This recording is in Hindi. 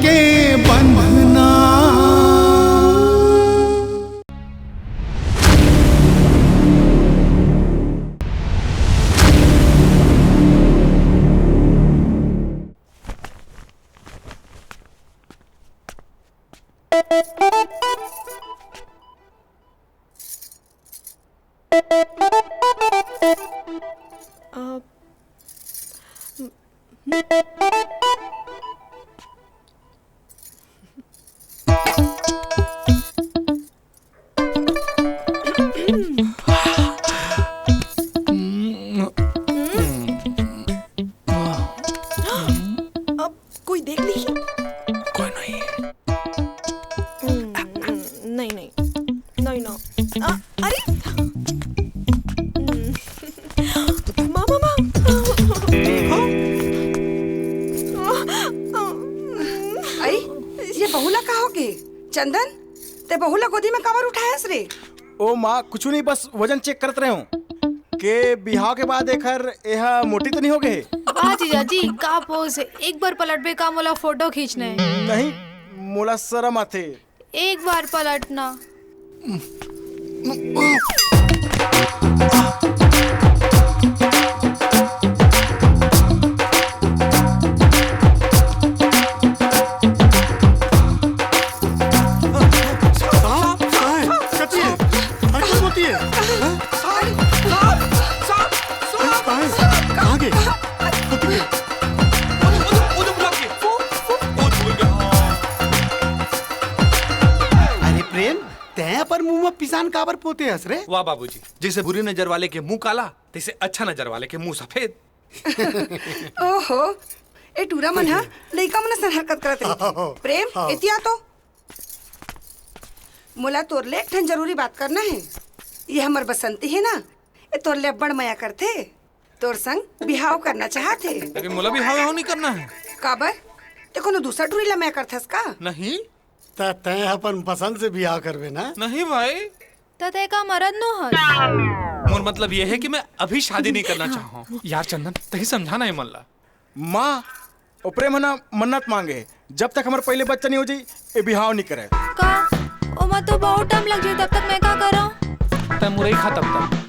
के बंधना। कोई देख ली? कोई नहीं। नहीं नहीं नहीं ना। अरे मामा आई ये बहुला कहा के चंदन ते बहुला गोदी में कावर उठायस रे? ओ माँ कुछ नहीं, बस वजन चेक करत रहे हूँ के बिहाव के बाद एकर यह मोटी तो नहीं हो गए? वाह जीजा जी का पोज है। एक बार पलट पे का मोला फोटो खींचना है। नहीं मोला शर्म आथे। एक बार पलटना। पर मुंह में पिसान काबर पोते हंस रे? वाह बाबूजी, जैसे बुरी नजर वाले के मुंह काला तैसे अच्छा नजर वाले के मुंह सफेद। ओहो ए टूरा मन हा लइका मन सन हरकत करत रही। प्रेम इतिया तो मोला तोर ले एक ठन जरूरी बात करना है। ये हमर बसंती है ना, ये तोर ले बड़ माया करथे, तोर संग बिहाव करना चाहते। लेकिन मोला बिहाव नहीं करना है। काबर ते कोनो दूसरा टूरी ला मैं करथस का? नहीं तय अपन पसंद से बियाह करबे ना? नहीं भाई तते का मरद नो हस। मोर मतलब ये है कि मैं अभी शादी नहीं करना चाहता हूँ। यार चंदन तही समझाना है मल्ला। माँ ओ प्रेम ना मन्नत मांगे जब तक हमारे पहले बच्चा नहीं हो जाई ये बिहाव नहीं करे का ओ मत तो बहुत टाइम लग जाए, तब तक मैं क्या करूं? तय मुरई खा तब तक